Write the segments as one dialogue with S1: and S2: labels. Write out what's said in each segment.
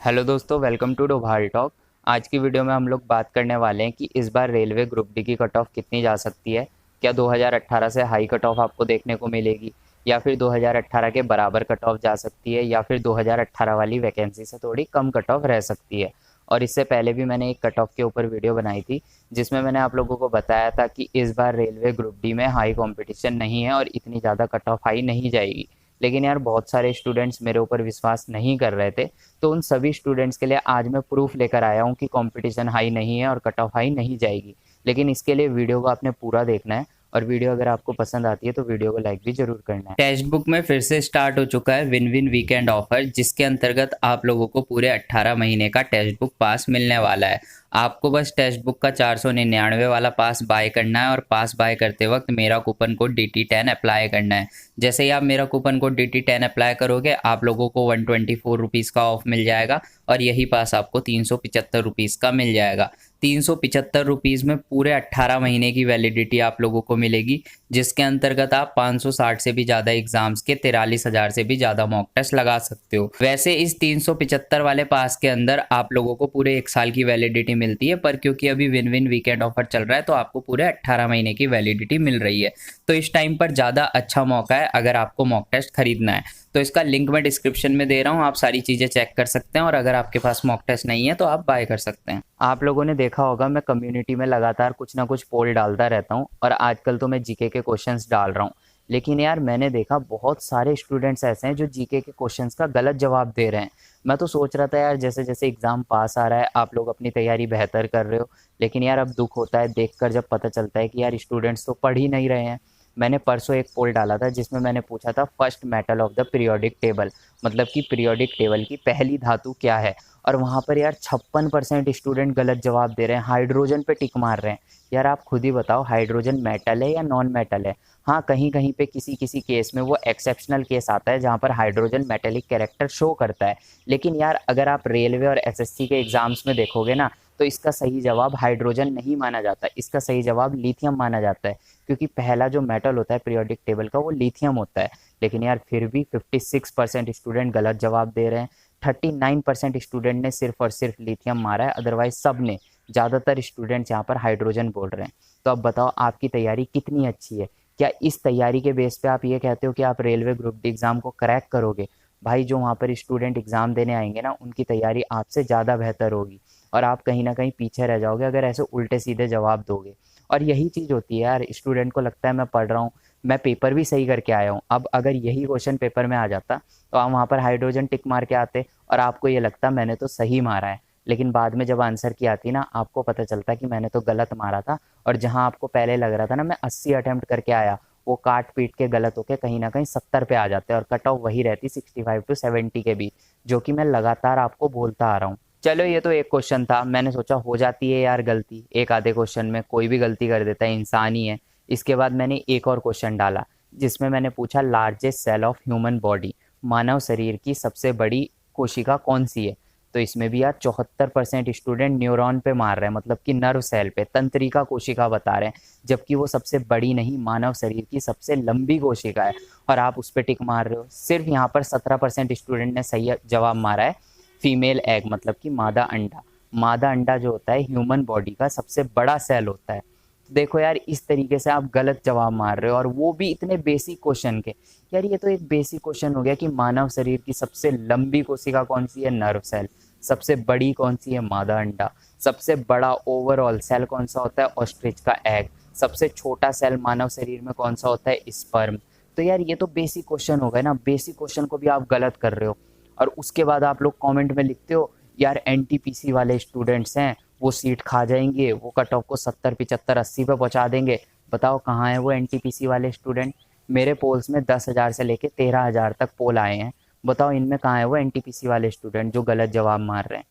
S1: Hello दोस्तों, welcome to Doval talk. आज की वीडियो में हम लोग बात करने वाले हैं कि इस बार रेलवे ग्रुप डी की कट ऑफ कितनी जा सकती है। क्या 2018 से हाई कट ऑफ आपको देखने को मिलेगी, या फिर 2018 के बराबर कट ऑफ जा सकती है, या फिर 2018 वाली वैकेंसी से थोड़ी कम कट ऑफ रह सकती है। और इससे पहले भी मैंने एक कट ऑफ के ऊपर वीडियो बनाई थी, जिसमें मैंने आप लोगों को बताया था कि इस बार रेलवे ग्रुप डी में हाई कंपटीशन नहीं है और इतनी ज़्यादा कट ऑफ हाई नहीं जाएगी। लेकिन यार बहुत सारे स्टूडेंट्स मेरे ऊपर विश्वास नहीं कर रहे थे, तो उन सभी स्टूडेंट्स के लिए आज मैं प्रूफ लेकर आया हूँ कि कंपटीशन हाई नहीं है और कट ऑफ हाई नहीं जाएगी। लेकिन इसके लिए वीडियो को आपने पूरा देखना है, और वीडियो अगर आपको पसंद आती है तो वीडियो को लाइक भी जरूर करना है। टेक्स्ट बुक में फिर से स्टार्ट हो चुका है विन विन वीकेंड ऑफर, जिसके अंतर्गत आप लोगों को पूरे 18 महीने का टेक्स्ट बुक पास मिलने वाला है। आपको बस टेक्स्ट बुक का 499 वाला पास बाय करना है, और पास बाय करते वक्त मेरा कूपन कोड DT10 अप्लाई करना है। जैसे ही आप मेरा कूपन कोड DT10 अप्लाई करोगे, आप लोगों को 124 रुपीज़ का ऑफ मिल जाएगा, और यही पास आपको 375 रुपीज़ का मिल जाएगा। 375 रुपीज़ में पूरे 18 महीने की वैलिडिटी आप लोगों को मिलेगी, जिसके अंतर्गत आप 560 से भी ज़्यादा एग्जाम्स के 43,000 से भी ज़्यादा मॉक टेस्ट लगा सकते हो। वैसे इस 375 वाले पास के अंदर आप लोगों को पूरे 1 साल की वैलिडिटी मिलती है, पर क्योंकि अभी विन विन वीकेंड ऑफर चल रहा है तो आपको पूरे 18 महीने की वैलिडिटी मिल रही है। तो इस टाइम पर ज़्यादा अच्छा मौका है अगर आपको मॉक टेस्ट खरीदना है। तो इसका लिंक मैं डिस्क्रिप्शन में दे रहा हूँ, आप सारी चीज़ें चेक कर सकते हैं, और अगर आपके पास मॉक टेस्ट नहीं है तो आप बाय कर सकते हैं। आप लोगों ने देखा होगा, मैं कम्युनिटी में लगातार कुछ ना कुछ पोल डालता रहता हूँ, और आजकल तो मैं जीके के क्वेश्चंस डाल रहा हूँ। लेकिन यार मैंने देखा बहुत सारे स्टूडेंट्स ऐसे हैं जो जीके के क्वेश्चंस का गलत जवाब दे रहे हैं। मैं तो सोच रहा था यार, जैसे जैसे एग्ज़ाम पास आ रहा है आप लोग अपनी तैयारी बेहतर कर रहे हो, लेकिन यार अब दुख होता है देखकर जब पता चलता है कि यार स्टूडेंट्स तो पढ़ ही नहीं रहे हैं। मैंने परसों एक पोल डाला था जिसमें मैंने पूछा था first metal of the periodic table, मतलब कि पीरियोडिक टेबल की पहली धातु क्या है। और वहाँ पर यार 56% स्टूडेंट गलत जवाब दे रहे हैं, हाइड्रोजन पे टिक मार रहे हैं। यार आप खुद ही बताओ, हाइड्रोजन मेटल है या नॉन मेटल है। हाँ, कहीं कहीं पे किसी किसी केस में वो एक्सेप्शनल केस आता है जहाँ पर हाइड्रोजन मेटेलिक कैरेक्टर शो करता है। लेकिन यार अगर आप रेलवे और एसएससी के एग्जाम्स में देखोगे ना, तो इसका सही जवाब हाइड्रोजन नहीं माना जाता, इसका सही जवाब लिथियम माना जाता है। क्योंकि पहला जो मेटल होता है पीरियोडिक टेबल का वो लिथियम होता है। लेकिन यार फिर भी 56% स्टूडेंट गलत जवाब दे रहे हैं। 39% स्टूडेंट ने सिर्फ और सिर्फ लिथियम मारा है, अदरवाइज सब ने, ज़्यादातर स्टूडेंट्स यहाँ पर हाइड्रोजन बोल रहे हैं। तो अब बताओ आपकी तैयारी कितनी अच्छी है। क्या इस तैयारी के बेस पे आप ये कहते हो कि आप रेलवे ग्रुप डी एग्ज़ाम को क्रैक करोगे? भाई जो वहाँ पर स्टूडेंट एग्ज़ाम देने आएंगे ना, उनकी तैयारी आपसे ज़्यादा बेहतर होगी, और आप कहीं ना कहीं पीछे रह जाओगे अगर ऐसे उल्टे सीधे जवाब दोगे। और यही चीज़ होती है यार, स्टूडेंट को लगता है मैं पढ़ रहा हूँ, मैं पेपर भी सही करके आया हूँ। अब अगर यही क्वेश्चन पेपर में आ जाता तो आप वहाँ पर हाइड्रोजन टिक मार के आते, और आपको ये लगता मैंने तो सही मारा है। लेकिन बाद में जब आंसर की आती ना, आपको पता चलता कि मैंने तो गलत मारा था, और जहाँ आपको पहले लग रहा था ना मैं 80 अटेम्प्ट करके आया, वो काट पीट के गलत होके कहीं ना कहीं 70 पे आ जाते हैं, और कट ऑफ वही रहती 65 टू 70 के बीच, जो कि मैं लगातार आपको बोलता आ रहा हूँ। चलो ये तो एक क्वेश्चन था, मैंने सोचा हो जाती है यार गलती, एक आधे क्वेश्चन में कोई भी गलती कर देता है, इंसान ही है। इसके बाद मैंने एक और क्वेश्चन डाला जिसमें मैंने पूछा largest cell of human body, मानव शरीर की सबसे बड़ी कोशिका कौन सी है। तो इसमें भी यार 74% स्टूडेंट न्यूरॉन पे मार रहे हैं, मतलब कि नर्व सेल पे, तंत्रिका कोशिका बता रहे हैं, जबकि वो सबसे बड़ी नहीं, मानव शरीर की सबसे लंबी कोशिका है, और आप उस पर टिक मार रहे हो। सिर्फ यहाँ पर 17% स्टूडेंट ने सही जवाब मारा है फीमेल एग, मतलब कि मादा अंडा। मादा अंडा जो होता है ह्यूमन बॉडी का सबसे बड़ा सेल होता है। तो देखो यार, इस तरीके से आप गलत जवाब मार रहे हो, और वो भी इतने बेसिक क्वेश्चन के। यार ये तो एक बेसिक क्वेश्चन हो गया कि मानव शरीर की सबसे लंबी कोशिका कौन सी है, नर्व सेल। सबसे बड़ी कौन सी है, मादा अंडा। सबसे बड़ा ओवरऑल सेल कौन सा होता है, ऑस्ट्रिच का एग। सबसे छोटा सेल मानव शरीर में कौन सा होता है, स्पर्म। तो यार ये तो बेसिक क्वेश्चन हो गए ना, बेसिक क्वेश्चन को भी आप गलत कर रहे हो। और उसके बाद आप लोग कमेंट में लिखते हो यार एनटीपीसी वाले स्टूडेंट्स हैं, वो सीट खा जाएंगे, वो कट ऑफ को 70 75 80 पे पहुंचा देंगे। बताओ कहाँ है वो एनटीपीसी वाले स्टूडेंट। मेरे पोल्स में 10,000 से लेके 13,000 तक पोल आए हैं। बताओ इनमें कहाँ है वो एनटीपीसी वाले स्टूडेंट जो गलत जवाब मार रहे हैं।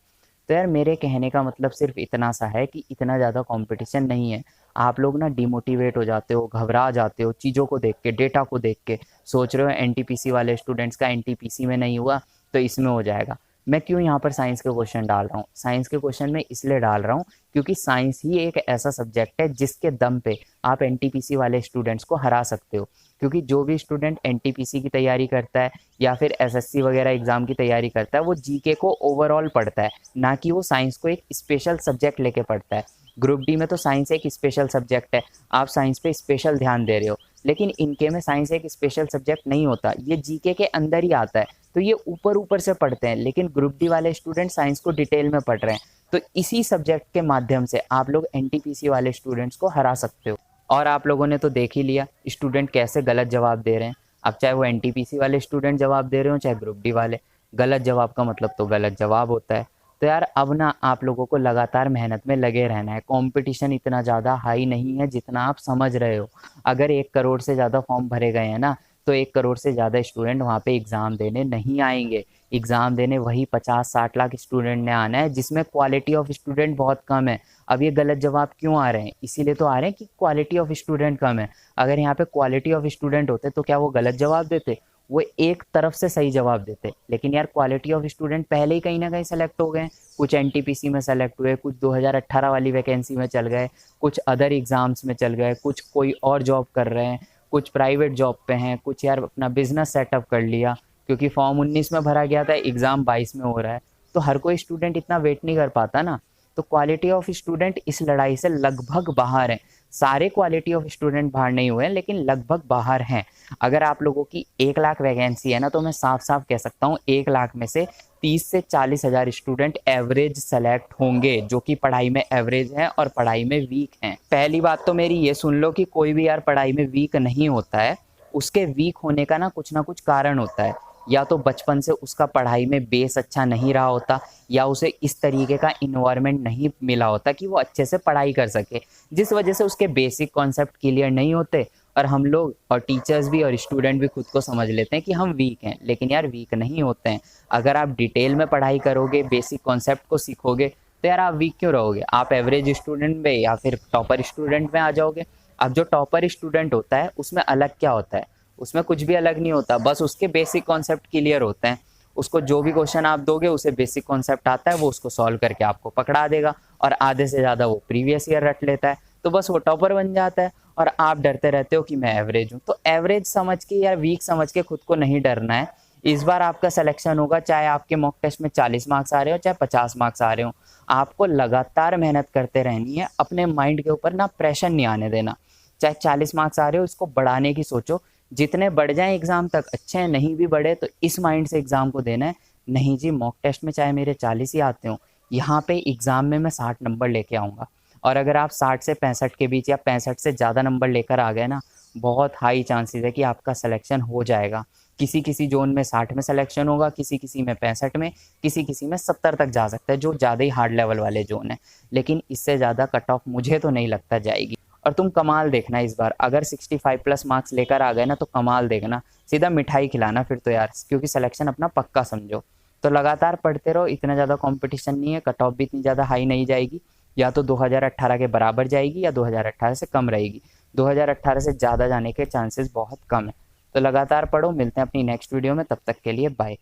S1: तो यार मेरे कहने का मतलब सिर्फ इतना सा है कि इतना ज़्यादा कंपटीशन नहीं है। आप लोग ना डिमोटिवेट हो जाते हो, घबरा जाते हो चीज़ों को देख के, डेटा को देख के। सोच रहे हो एनटीपीसी वाले स्टूडेंट्स का एनटीपीसी में नहीं हुआ तो इसमें हो जाएगा। मैं क्यों यहाँ पर साइंस के क्वेश्चन डाल रहा हूँ? साइंस के क्वेश्चन में इसलिए डाल रहा हूँ क्योंकि साइंस ही एक ऐसा सब्जेक्ट है जिसके दम पे आप एनटीपीसी वाले स्टूडेंट्स को हरा सकते हो। क्योंकि जो भी स्टूडेंट एनटीपीसी की तैयारी करता है या फिर एसएससी वगैरह एग्जाम की तैयारी करता है, वो जीके को ओवरऑल पढ़ता है, ना कि वो साइंस को एक स्पेशल सब्जेक्ट लेके पढ़ता है। ग्रुप डी में तो साइंस एक स्पेशल सब्जेक्ट है, आप साइंस पे स्पेशल ध्यान दे रहे हो, लेकिन इनके में साइंस एक स्पेशल सब्जेक्ट नहीं होता, ये जीके के अंदर ही आता है। तो ये ऊपर ऊपर से पढ़ते हैं, लेकिन ग्रुप डी वाले स्टूडेंट साइंस को डिटेल में पढ़ रहे हैं। तो इसी सब्जेक्ट के माध्यम से आप लोग एनटीपीसी वाले स्टूडेंट्स को हरा सकते हो। और आप लोगों ने तो देख ही लिया स्टूडेंट कैसे गलत जवाब दे रहे हैं। अब चाहे वो एनटीपीसी वाले स्टूडेंट जवाब दे रहे हो चाहे ग्रुप डी वाले, गलत जवाब का मतलब तो गलत जवाब होता है। तो यार अब ना आप लोगों को लगातार मेहनत में लगे रहना है। कंपटीशन इतना ज़्यादा हाई नहीं है जितना आप समझ रहे हो। अगर 1 करोड़ से ज़्यादा फॉर्म भरे गए हैं ना, तो 1 करोड़ से ज़्यादा स्टूडेंट वहाँ पे एग्ज़ाम देने नहीं आएंगे। एग्ज़ाम देने वही 50-60 लाख स्टूडेंट ने आना है, जिसमें क्वालिटी ऑफ स्टूडेंट बहुत कम है। अब ये गलत जवाब क्यों आ रहे हैं? इसीलिए तो आ रहे हैं कि क्वालिटी ऑफ स्टूडेंट कम है। अगर यहाँ पे क्वालिटी ऑफ स्टूडेंट होते तो क्या वो गलत जवाब देते? वो एक तरफ से सही जवाब देते। लेकिन यार क्वालिटी ऑफ स्टूडेंट पहले ही कहीं ना कहीं सेलेक्ट हो गए। कुछ एनटीपीसी में सेलेक्ट हुए, कुछ 2018 वाली वैकेंसी में चल गए, कुछ अदर एग्जाम्स में चल गए, कुछ कोई और जॉब कर रहे हैं, कुछ प्राइवेट जॉब पे हैं, कुछ यार अपना बिजनेस सेटअप कर लिया, क्योंकि फॉर्म 19 में भरा गया था, एग्ज़ाम 22 में हो रहा है। तो हर कोई स्टूडेंट इतना वेट नहीं कर पाता ना। तो क्वालिटी ऑफ स्टूडेंट इस लड़ाई से लगभग बाहर है। सारे क्वालिटी ऑफ स्टूडेंट बाहर नहीं हुए हैं, लेकिन लगभग बाहर हैं। अगर आप लोगों की 1 लाख वैकेंसी है ना, तो मैं साफ साफ कह सकता हूँ 1 लाख में से 30 से 40 हज़ार स्टूडेंट एवरेज सेलेक्ट होंगे, जो कि पढ़ाई में एवरेज हैं और पढ़ाई में वीक हैं। पहली बात तो मेरी ये सुन लो कि कोई भी यार पढ़ाई में वीक नहीं होता है। उसके वीक होने का ना कुछ कारण होता है। या तो बचपन से उसका पढ़ाई में बेस अच्छा नहीं रहा होता, या उसे इस तरीके का इन्वायरमेंट नहीं मिला होता कि वो अच्छे से पढ़ाई कर सके, जिस वजह से उसके बेसिक कॉन्सेप्ट क्लियर नहीं होते। और हम लोग और टीचर्स भी और स्टूडेंट भी खुद को समझ लेते हैं कि हम वीक हैं, लेकिन यार वीक नहीं होते हैं। अगर आप डिटेल में पढ़ाई करोगे, बेसिक कॉन्सेप्ट को सीखोगे, तो यार आप वीक क्यों रहोगे? आप एवरेज स्टूडेंट में या फिर टॉपर स्टूडेंट में आ जाओगे। अब जो टॉपर स्टूडेंट होता है उसमें अलग क्या होता है? उसमें कुछ भी अलग नहीं होता, बस उसके बेसिक कॉन्सेप्ट क्लियर होते हैं। उसको जो भी क्वेश्चन आप दोगे उसे बेसिक कॉन्सेप्ट आता है, वो उसको सॉल्व करके आपको पकड़ा देगा, और आधे से ज़्यादा वो प्रीवियस ईयर रट लेता है, तो बस वो टॉपर बन जाता है। और आप डरते रहते हो कि मैं एवरेज हूँ। तो एवरेज समझ के या वीक समझ के खुद को नहीं डरना है। इस बार आपका सिलेक्शन होगा, चाहे आपके मॉक टेस्ट में 40 मार्क्स आ रहे हो चाहे 50 मार्क्स आ रहे हो। आपको लगातार मेहनत करते रहनी है, अपने माइंड के ऊपर ना प्रेशर नहीं आने देना। चाहे 40 मार्क्स आ रहे हो, इसको बढ़ाने की सोचो। जितने बढ़ जाएं एग्जाम तक अच्छे हैं, नहीं भी बढ़े तो इस माइंड से एग्जाम को देना है। नहीं जी, मॉक टेस्ट में चाहे मेरे 40 ही आते हो, यहाँ पे एग्जाम में मैं 60 नंबर लेके आऊँगा। और अगर आप 60 से 65 के बीच या 65 से ज़्यादा नंबर लेकर आ गए ना, बहुत हाई चांसेस है कि आपका सिलेक्शन हो जाएगा। किसी किसी जोन में 60 में सिलेक्शन होगा, किसी किसी में 65 में, किसी किसी में 70 तक जा सकता है, जो ज़्यादा ही हार्ड लेवल वाले जोन है। लेकिन इससे ज़्यादा कट ऑफ मुझे तो नहीं लगता जाएगी। और तुम कमाल देखना इस बार, अगर 65 प्लस मार्क्स लेकर आ गए ना तो कमाल देखना, सीधा मिठाई खिलाना फिर तो यार, क्योंकि सिलेक्शन अपना पक्का समझो। तो लगातार पढ़ते रहो, इतना ज़्यादा कंपटीशन नहीं है, कट ऑफ भी इतनी ज़्यादा हाई नहीं जाएगी। या तो 2018 के बराबर जाएगी या 2018 से कम रहेगी। 2018 से ज़्यादा जाने के चांसेस बहुत कम है। तो लगातार पढ़ो, मिलते हैं अपनी नेक्स्ट वीडियो में, तब तक के लिए बाय।